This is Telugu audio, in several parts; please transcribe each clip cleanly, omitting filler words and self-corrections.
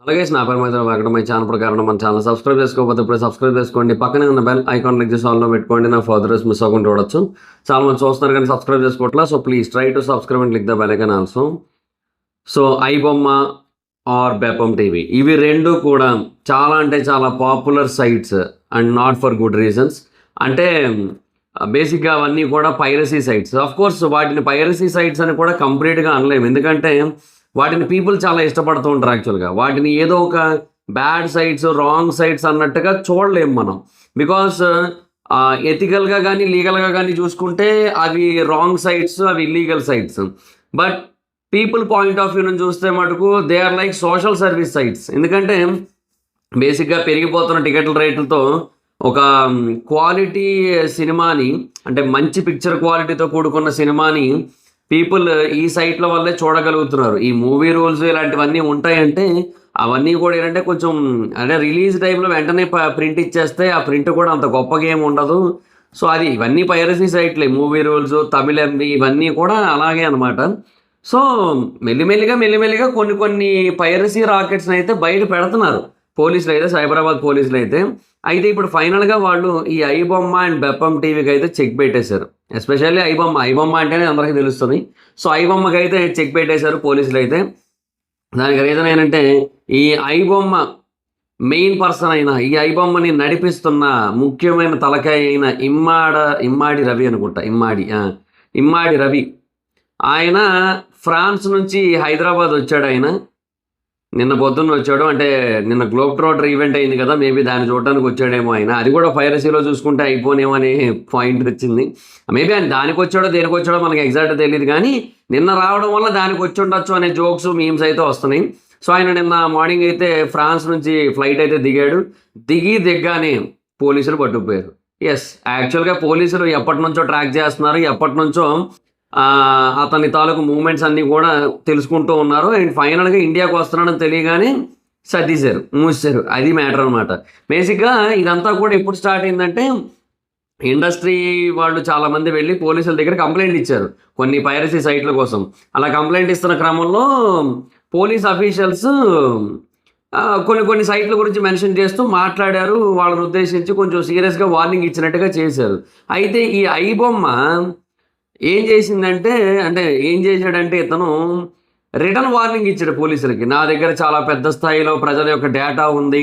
అలాగే నా పేరు మైత్రి వెంకట. మై ఛానల్ ప్రకారం మన ఛానల్ సబ్స్క్రైబ్ చేసుకోకపోతే ఇప్పుడు సబ్స్క్రైబ్ చేసుకోండి. పక్కనే ఉన్న బెల్ ఐకాన్ క్లిక్ చేసి ఆన్లో పెట్టుకోండి. నా ఫర్దర్స్ మిస్ అవ్వకుండా చూడొచ్చు. చాలా మంది చూస్తున్నారు కానీ సబ్స్క్రైబ్ చేసుకోవట్లా. So please try to subscribe and click the bell icon also. So iBomma or Bappam TV, ఇవి రెండు కూడా చాలా అంటే చాలా popular sites and not for good reasons. అంటే బేసిక్గా అవన్నీ కూడా పైరసీ సైట్స్. ఆఫ్ కోర్స్ వాటిని పైరసీ సైట్స్ అని కూడా కంప్లీట్గా అనలేము, ఎందుకంటే వాటిని పీపుల్ చాలా ఇష్టపడుతూ ఉంటారు. యాక్చువల్గా వాటిని ఏదో ఒక బ్యాడ్ సైట్స్, రాంగ్ సైట్స్ అన్నట్టుగా చూడలేము మనం. బికాస్ ఎథికల్గా కానీ లీగల్గా కానీ చూసుకుంటే అవి రాంగ్ సైట్స్, అవి illegal sites. But people point of view నుంచి చూస్తే మటుకు they are like social service sites. ఎందుకంటే బేసిక్గా పెరిగిపోతున్న టికెట్ల రేట్లతో ఒక క్వాలిటీ సినిమాని, అంటే మంచి పిక్చర్ క్వాలిటీతో కూడుకున్న సినిమాని పీపుల్ ఈ సైట్ల వల్లే చూడగలుగుతున్నారు. ఈ మూవీ రూల్స్ ఇలాంటివన్నీ ఉంటాయంటే అవన్నీ కూడా ఏంటంటే కొంచెం అంటే రిలీజ్ టైంలో వెంటనే ప్రింట్ ఇచ్చేస్తే ఆ ప్రింట్ కూడా అంత గొప్పగా ఏమి ఉండదు. సో అది ఇవన్నీ పైరసీ సైట్లే. మూవీ రూల్స్, తమిళ ఎంబీ ఇవన్నీ కూడా అలాగే అనమాట. సో మెల్లిమెల్లిగా కొన్ని పైరసీ రాకెట్స్ని అయితే బయట పెడుతున్నారు పోలీసులు అయితే, సైబరాబాద్ పోలీసులు అయితే. ఇప్పుడు ఫైనల్గా వాళ్ళు ఈ ఐబొమ్మ అండ్ బెపం టీవీకి అయితే చెక్ పెట్టేశారు. ఎస్పెషల్లీ ఐబొమ్మ అంటేనే అందరికీ తెలుస్తుంది. సో ఐబొమ్మకి అయితే చెక్ పెట్టేశారు పోలీసులు అయితే. దానికి రీజన్ ఏంటంటే ఈ ఐబొమ్మ మెయిన్ పర్సన్ అయిన, ఈ ఐబొమ్మని నడిపిస్తున్న ముఖ్యమైన తలకాయ అయిన ఇమ్మాడి రవి అనుకుంటా, ఇమ్మాడి రవి, ఆయన ఫ్రాన్స్ నుంచి హైదరాబాద్ వచ్చాడు. ఆయన నిన్న పొద్దున్న వచ్చాడు. అంటే నిన్న గ్లోబ్ ట్రోటర్ ఈవెంట్ అయింది కదా, మేబీ దాన్ని చూడడానికి వచ్చాడేమో ఆయన. అది కూడా పైరసీలో చూసుకుంటే అయిపోనేమో అనే పాయింట్ వచ్చింది. మేబీ ఆయన దానికి వచ్చాడో దేనికి వచ్చాడో మనకి ఎగ్జాక్ట్ తెలియదు, కానీ నిన్న రావడం వల్ల దానికి వచ్చి ఉండొచ్చు అనే జోక్స్, మీమ్స్ అయితే వస్తున్నాయి. సో ఆయన నిన్న మార్నింగ్ అయితే ఫ్రాన్స్ నుంచి ఫ్లైట్ అయితే దిగ్గానే పోలీసులు పట్టుకుపోయారు. ఎస్, యాక్చువల్గా పోలీసులు ఎప్పటి నుంచో ట్రాక్ చేస్తున్నారు, ఎప్పటి నుంచో అతని తాలూకు మూమెంట్స్ అన్నీ కూడా తెలుసుకుంటూ ఉన్నారు. అండ్ ఫైనల్గా ఇండియాకు వస్తున్నాడని తెలియగానే మూసేశారు. అది మ్యాటర్ అనమాట. బేసిక్గా ఇదంతా కూడా ఎప్పుడు స్టార్ట్ అయిందంటే ఇండస్ట్రీ వాళ్ళు చాలామంది వెళ్ళి పోలీసుల దగ్గర కంప్లైంట్ ఇచ్చారు కొన్ని పైరసీ సైట్ల కోసం. అలా కంప్లైంట్ ఇస్తున్న క్రమంలో పోలీస్ అఫీషియల్స్ కొన్ని సైట్ల గురించి మెన్షన్ చేస్తూ మాట్లాడారు. వాళ్ళని ఉద్దేశించి కొంచెం సీరియస్గా వార్నింగ్ ఇచ్చినట్టుగా చేశారు. అయితే ఈ ఐబొమ్మ ఏం చేశాడంటే ఇతను రిటర్న్ వార్నింగ్ ఇచ్చాడు పోలీసులకి. నా దగ్గర చాలా పెద్ద స్థాయిలో ప్రజల యొక్క డేటా ఉంది,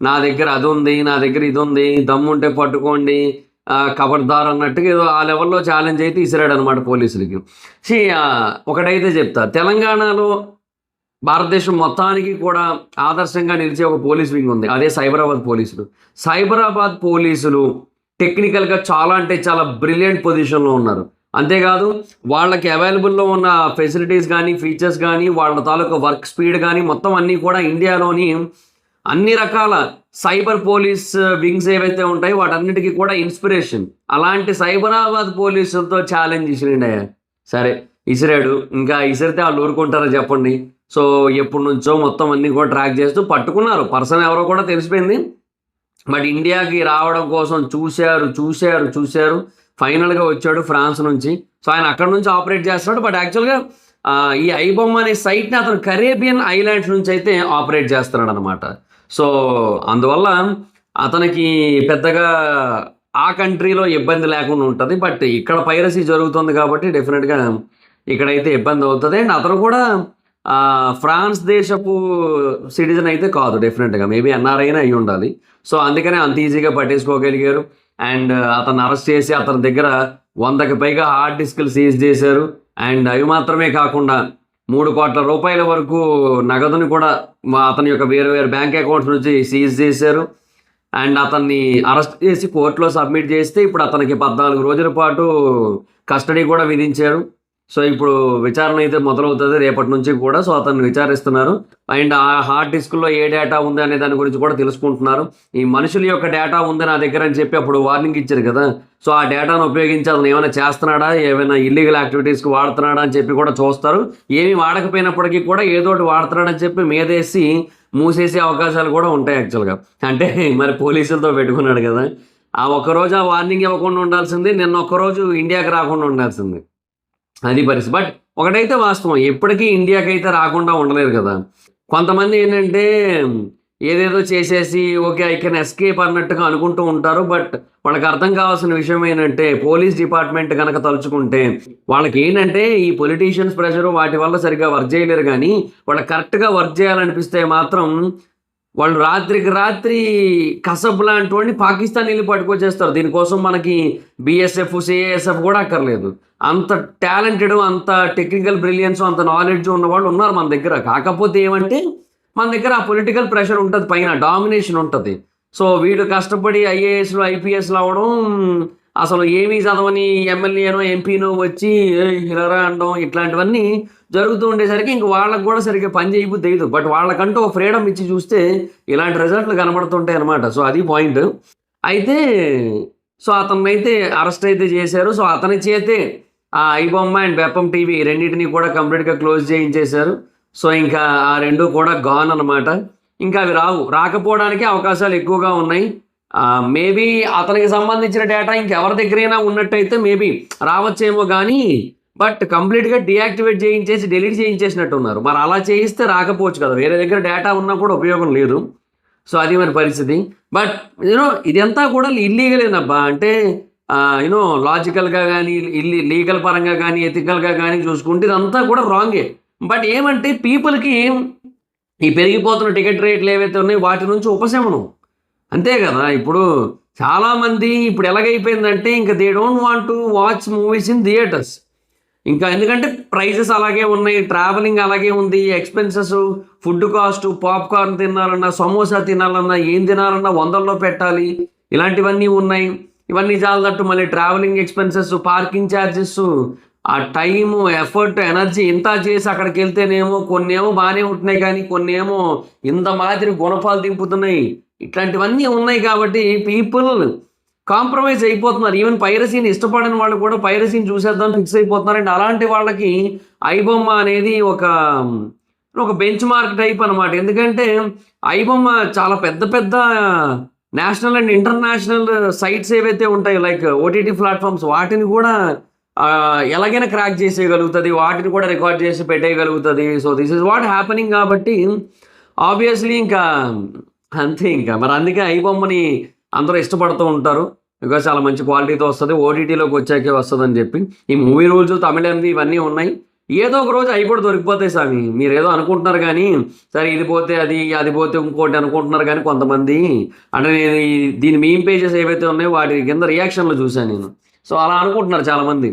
నా దగ్గర అది ఉంది, నా దగ్గర ఇది ఉంది, దమ్ముంటే పట్టుకోండి, ఖబర్దార్ అన్నట్టుగా ఏదో ఆ లెవెల్లో ఛాలెంజ్ అయితే ఇసిరాడు అనమాట పోలీసులకి. ఒకటైతే చెప్తా, తెలంగాణలో భారతదేశం మొత్తానికి కూడా ఆదర్శంగా నిలిచే ఒక పోలీస్ వింగ్ ఉంది, అదే సైబరాబాద్ పోలీసులు. సైబరాబాద్ పోలీసులు టెక్నికల్గా చాలా అంటే చాలా బ్రిలియంట్ పొజిషన్లో ఉన్నారు. అంతేకాదు వాళ్ళకి అవైలబుల్లో ఉన్న ఫెసిలిటీస్ కానీ, ఫీచర్స్ కానీ, వాళ్ళ తాలూకా వర్క్ స్పీడ్ కానీ మొత్తం అన్నీ కూడా ఇండియాలోని అన్ని రకాల సైబర్ పోలీస్ వింగ్స్ ఏవైతే ఉంటాయో వాటన్నిటికీ కూడా ఇన్స్పిరేషన్. అలాంటి సైబరాబాద్ పోలీసులతో ఛాలెంజ్ ఇసిరిండయ్యా. సరే ఇసిరాడు, ఇంకా ఇసిరితే వాళ్ళు ఊరుకుంటారో చెప్పండి. సో ఎప్పటి నుంచో మొత్తం అన్నీ కూడా ట్రాక్ చేస్తూ పట్టుకున్నారు. పర్సన్ ఎవరో కూడా తెలిసిపోయింది. బట్ ఇండియాకి రావడం కోసం చూశారు. ఫైనల్గా వచ్చాడు ఫ్రాన్స్ నుంచి. సో ఆయన అక్కడ నుంచి ఆపరేట్ చేస్తున్నాడు. బట్ యాక్చువల్గా ఈ ఐబొమ్మ అనే సైట్ని అతను కరేబియన్ ఐలాండ్స్ నుంచి అయితే ఆపరేట్ చేస్తున్నాడు అనమాట. సో అందువల్ల అతనికి పెద్దగా ఆ కంట్రీలో ఇబ్బంది లేకుండా ఉంటుంది. బట్ ఇక్కడ పైరసీ జరుగుతుంది కాబట్టి డెఫినెట్గా ఇక్కడైతే ఇబ్బంది అవుతుంది. అండ్ అతను కూడా ఫ్రాన్స్ దేశపు సిటిజన్ అయితే కాదు, డెఫినెట్గా మేబీ ఎన్ఆర్ఐ అయి ఉండాలి. సో అందుకనే అంత ఈజీగా పట్టేసుకోగలిగారు. అండ్ అతను అరెస్ట్ చేసి అతని దగ్గర 100కి పైగా హార్డ్ డిస్క్లు సీజ్ చేశారు. అండ్ అవి మాత్రమే కాకుండా 3 కోట్ల రూపాయల వరకు నగదుని కూడా అతని యొక్క వేరే బ్యాంక్ అకౌంట్స్ నుంచి సీజ్ చేశారు. అండ్ అతన్ని అరెస్ట్ చేసి కోర్టులో సబ్మిట్ చేస్తే ఇప్పుడు అతనికి 14 రోజుల పాటు కస్టడీ కూడా విధించారు. సో ఇప్పుడు విచారణ అయితే మొదలవుతుంది రేపటి నుంచి కూడా. సో అతన్ని విచారిస్తున్నారు. అండ్ ఆ హార్డ్ డిస్క్లో ఏ డేటా ఉంది అనే దాని గురించి కూడా తెలుసుకుంటున్నారు. ఈ మనుషుల యొక్క డేటా ఉంది నా దగ్గర అని చెప్పి అప్పుడు వార్నింగ్ ఇచ్చారు కదా. సో ఆ డేటాను ఉపయోగించి అతను ఏమైనా చేస్తున్నాడా, ఏమైనా ఇల్లీగల్ యాక్టివిటీస్కి వాడుతున్నాడా అని చెప్పి కూడా చూస్తారు. ఏమి వాడకపోయినప్పటికీ కూడా ఏదో ఒకటి వాడుతున్నాడని చెప్పి మీదేసి మూసేసే అవకాశాలు కూడా ఉంటాయి యాక్చువల్గా. అంటే మరి పోలీసులతో పెట్టుకున్నాడు కదా, ఆ ఒక్కరోజు ఆ వార్నింగ్ ఇవ్వకుండా ఉండాల్సింది, నిన్న ఒక్కరోజు ఇండియాకి రాకుండా ఉండాల్సింది, అది పరిస్థితి. బట్ ఒకటైతే వాస్తవం, ఎప్పటికీ ఇండియాకి అయితే రాకుండా ఉండలేదు కదా. కొంతమంది ఏంటంటే ఏదేదో చేసేసి ఓకే ఐ కెన్ ఎస్కేప్ అన్నట్టుగా అనుకుంటూ ఉంటారు. బట్ వాళ్ళకి అర్థం కావాల్సిన విషయం ఏంటంటే పోలీస్ డిపార్ట్మెంట్ గనక తలుచుకుంటే వాళ్ళకి ఏంటంటే ఈ పొలిటీషియన్స్ ప్రెషర్ వాటి వల్ల సరిగ్గా వర్క్ చేయలేరు కానీ వాళ్ళకి కరెక్ట్గా వర్క్ చేయాలనిపిస్తే మాత్రం వాళ్ళు రాత్రికి రాత్రి కసబ్ లాంటి వాడిని పాకిస్తాన్ వెళ్ళి పట్టుకొచ్చేస్తారు. దీనికోసం మనకి బీఎస్ఎఫ్ సిఏఎస్ఎఫ్ కూడా అక్కర్లేదు. అంత టాలెంటెడ్, అంత టెక్నికల్ బ్రిలియన్స్, అంత నాలెడ్జ్ ఉన్న వాళ్ళు ఉన్నారు మన దగ్గర. కాకపోతే ఏమంటే మన దగ్గర ఆ పొలిటికల్ ప్రెషర్ ఉంటుంది, పైన డామినేషన్ ఉంటుంది. సో వీడు కష్టపడి ఐఏఎస్లు ఐపీఎస్లు అవ్వడం, అసలు ఏమీ చదవని ఎమ్మెల్యేనో ఎంపీనో వచ్చి హిలరా అనడం, ఇట్లాంటివన్నీ జరుగుతూ ఉండేసరికి ఇంక వాళ్ళకు కూడా సరిగ్గా పని చేయబుద్ధి తెలియదు. బట్ వాళ్ళకంటూ ఒక ఫ్రీడమ్ ఇచ్చి చూస్తే ఇలాంటి రిజల్ట్లు కనబడుతుంటాయి అనమాట. సో అది పాయింట్. అయితే సో అతన్నైతే అరెస్ట్ అయితే చేశారు. సో అతని చేతే ఆ ఐబొమ్మ అండ్ బెప్పం టీవీ రెండింటినీ కూడా కంప్లీట్గా క్లోజ్ చేయించేశారు. సో ఇంకా ఆ రెండు కూడా గాన్ అనమాట. ఇంకా అవి రాకపోవడానికి అవకాశాలు ఎక్కువగా ఉన్నాయి. మేబీ అతనికి సంబంధించిన డేటా ఇంకెవరి దగ్గరైనా ఉన్నట్టయితే మేబీ రావచ్చేమో కానీ బట్ కంప్లీట్గా డీయాక్టివేట్ చేయించేసి డిలీట్ చేయించేసినట్టు ఉన్నారు. మరి అలా చేయిస్తే రాకపోవచ్చు కదా, వేరే దగ్గర డేటా ఉన్నా కూడా ఉపయోగం లేదు. సో అది మరి పరిస్థితి. బట్ ఇదంతా కూడా ఇల్లీగలేనబ్బా. అంటే లాజికల్గా కానీ లీగల్ పరంగా కానీ ఎథికల్గా కానీ చూసుకుంటే ఇదంతా కూడా రాంగే. బట్ ఏమంటే పీపుల్కి ఈ పెరిగిపోతున్న టికెట్ రేట్లు ఏవైతే ఉన్నాయో వాటి నుంచి ఉపశమనం, అంతే కదా. ఇప్పుడు చాలామంది ఇప్పుడు ఎలాగైపోయిందంటే ఇంకా they don't want to watch movies in theatres. ఇంకా ఎందుకంటే ప్రైజెస్ అలాగే ఉన్నాయి, ట్రావెలింగ్ అలాగే ఉంది, ఎక్స్పెన్సెస్, ఫుడ్ కాస్ట్, పాప్కార్న్ తినాలన్నా, సమోసా తినాలన్నా, ఏం తినాలన్నా 100లో పెట్టాలి, ఇలాంటివన్నీ ఉన్నాయి. ఇవన్నీ చాలదట్టు మళ్ళీ ట్రావెలింగ్ ఎక్స్పెన్సెస్, పార్కింగ్ ఛార్జెస్, ఆ టైము, ఎఫర్ట్, ఎనర్జీ ఇంత చేసి అక్కడికి వెళ్తేనేమో కొన్నేమో బాగానే ఉంటున్నాయి కానీ కొన్నేమో ఇంత మాదిరి గుణపాలు దింపుతున్నాయి. ఇట్లాంటివన్నీ ఉన్నాయి కాబట్టి పీపుల్ కాంప్రమైజ్ అయిపోతున్నారు. ఈవెన్ పైరసీని ఇష్టపడని వాళ్ళు కూడా పైరసీని చూసేద్దాం ఫిక్స్ అయిపోతున్నారు. అండ్ అలాంటి వాళ్ళకి ఐబొమ్మ అనేది ఒక బెంచ్ మార్క్ టైప్ అనమాట. ఎందుకంటే ఐబొమ్మ చాలా పెద్ద పెద్ద నేషనల్ అండ్ ఇంటర్నేషనల్ సైట్స్ ఏవైతే ఉంటాయో లైక్ ఓటీటీ ప్లాట్ఫామ్స్ వాటిని కూడా ఎలాగైనా క్రాక్ చేసేయగలుగుతుంది, వాటిని కూడా రికార్డ్ చేసి పెట్టేయగలుగుతుంది. So this is what happening. కాబట్టి ఆబ్వియస్లీ ఇంకా అంతే. ఇంకా మరి అందుకే ఐబొమ్మని అందరూ ఇష్టపడుతూ ఉంటారు. బికాజ్ చాలా మంచి క్వాలిటీతో వస్తుంది, ఓటీటీలోకి వచ్చాకే వస్తుంది అని చెప్పి. ఈ మూవీ రూల్స్, తమిళంది ఇవన్నీ ఉన్నాయి. ఏదో ఒక రోజు అవి కూడా దొరికిపోతాయి స్వామి. మీరు ఏదో అనుకుంటున్నారు కానీ సరే ఇది పోతే అది పోతే ఇంకోటి అనుకుంటున్నారు కానీ కొంతమంది అంటే నేను దీని మీమ్ పేజెస్ ఏవైతే ఉన్నాయో వాటి కింద రియాక్షన్లు చూశాను నేను. సో అలా అనుకుంటున్నారు చాలామంది.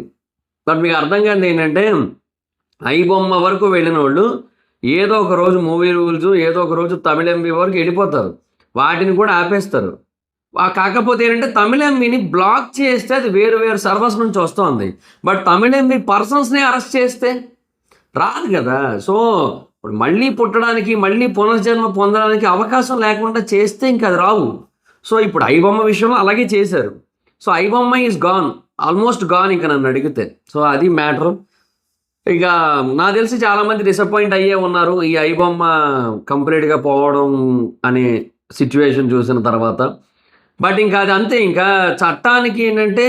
బట్ మీకు అర్థం కాదు ఏంటంటే ఐబొమ్మ వరకు వెళ్ళిన వాళ్ళు ఏదో ఒక రోజు మూవీ రూల్స్, ఏదో ఒక రోజు తమిళంవి వరకు వెళ్ళిపోతారు, వాటిని కూడా ఆపేస్తారు. కాకపోతే ఏంటంటే తమిళంవిని బ్లాక్ చేస్తే అది వేరు వేరు సర్వర్స్ నుంచి వస్తుంది. బట్ తమిళంవి పర్సన్స్ని అరెస్ట్ చేస్తే రాదు కదా. సో ఇప్పుడు మళ్ళీ పుట్టడానికి, మళ్ళీ పునర్జన్మ పొందడానికి అవకాశం లేకుండా చేస్తే ఇంకా అది రావు. సో ఇప్పుడు ఐబొమ్మ విషయంలో అలాగే చేశారు. So iBomma is gone, almost gone ఇంకా నన్ను అడిగితే. సో అది మ్యాటర్. ఇక నాకు తెలిసి చాలామంది డిసప్పాయింట్ అయ్యే ఉన్నారు ఈ ఐబొమ్మ కంప్లీట్గా పోవడం అనే సిచ్యువేషన్ చూసిన తర్వాత. బట్ ఇంకా అది అంతే. ఇంకా చట్టానికి ఏంటంటే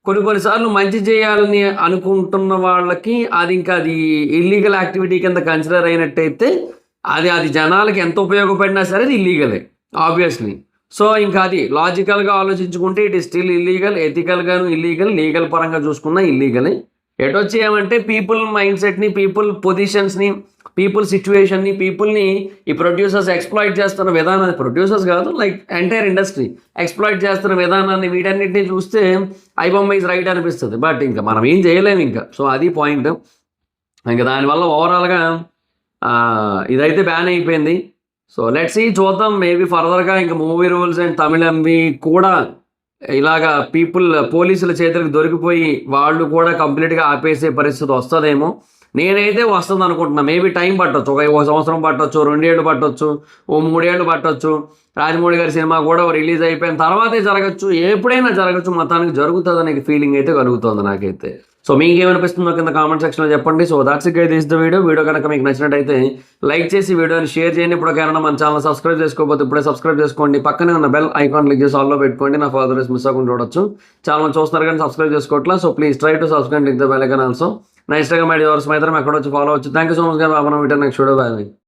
కొన్నిసార్లు మంచి చేయాలని అనుకుంటున్న వాళ్ళకి అది ఇల్లీగల్ యాక్టివిటీ కింద కన్సిడర్ అయినట్టయితే అది జనాలకి ఎంత ఉపయోగపడినా సరే అది ఇల్లీగలే ఆబ్వియస్లీ. సో ఇంకా అది లాజికల్గా ఆలోచించుకుంటే ఇట్ ఈస్ స్టిల్ ఇల్లీగల్, ఎథికల్గాను ఇల్లీగల్, లీగల్ పరంగా చూసుకున్నా ఇల్లీగలే. ఎటొచ్చి ఏమంటే పీపుల్ మైండ్ సెట్ని, పీపుల్ పొజిషన్స్ని, పీపుల్ సిచ్యువేషన్ని, పీపుల్ని ఈ ప్రొడ్యూసర్స్ ఎక్స్ప్లాయిట్ చేస్తున్న విధానాన్ని, ప్రొడ్యూసర్స్ కాదు లైక్ ఎంటైర్ ఇండస్ట్రీ ఎక్స్ప్లాయిట్ చేస్తున్న విధానాన్ని, వీటన్నిటిని చూస్తే ఐబొమ్మ ఈజ్ రైట్ అనిపిస్తుంది. బట్ ఇంకా మనం ఏం చేయలేము ఇంకా. సో అది పాయింట్. ఇంకా దానివల్ల ఓవరాల్గా ఇదైతే బ్యాన్ అయిపోయింది. సో లెట్స్ సీ, చూద్దాం. మేబీ ఫర్దర్గా ఇంకా మూవీ రూల్స్ అండ్ తమిళంవి కూడా ఇలాగా పోలీసుల చేతులకు దొరికిపోయి వాళ్ళు కూడా కంప్లీట్గా ఆపేసే పరిస్థితి వస్తుందేమో. నేనైతే వస్తుంది అనుకుంటున్నా. మేబీ టైం పట్టవచ్చు, ఒక సంవత్సరం పట్టవచ్చు, 2 ఏళ్ళు పట్టవచ్చు, 3 ఏళ్ళు పట్టవచ్చు. రాజమౌళి గారి సినిమా కూడా రిలీజ్ అయిపోయిన తర్వాతే జరగచ్చు, ఎప్పుడైనా జరగచ్చు. మొత్తానికి జరుగుతుంది అనే ఫీలింగ్ అయితే కలుగుతుంది నాకైతే. సో మీకేమనిపిస్తుందో కింద కామెంట్ సెక్షన్లో చెప్పండి. So that's it guys, the video కనుక మీకు నచ్చినట్టయితే లైక్ చేసి వీడియోని షేర్ చేయండి. ఇప్పుడు కారణం మన ఛానల్ సబ్స్క్రైబ్ చేసుకోకపోతే ఇప్పుడే సబ్స్క్రైబ్ చేసుకోండి. పక్కనే ఉన్న బెల్ ఐకాన్ క్లిక్ చేసి ఆల్లో పెట్టుకోండి. నా ఫర్దర్ మిస్ అవ్వకుండా చూడొచ్చు. చాలా మంది చూస్తున్నారు కానీ సబ్స్క్రైబ్ చేసుకోవట్లా. So please try to subscribe link the bell icon also. నా ఇన్స్టాగ్రామ్ ఐడి ఎవరు మాత్రం అక్కడ వచ్చి ఫాలో అవచ్చు. థ్యాంక్ యూ సో మచ్ గారు. Next video bye.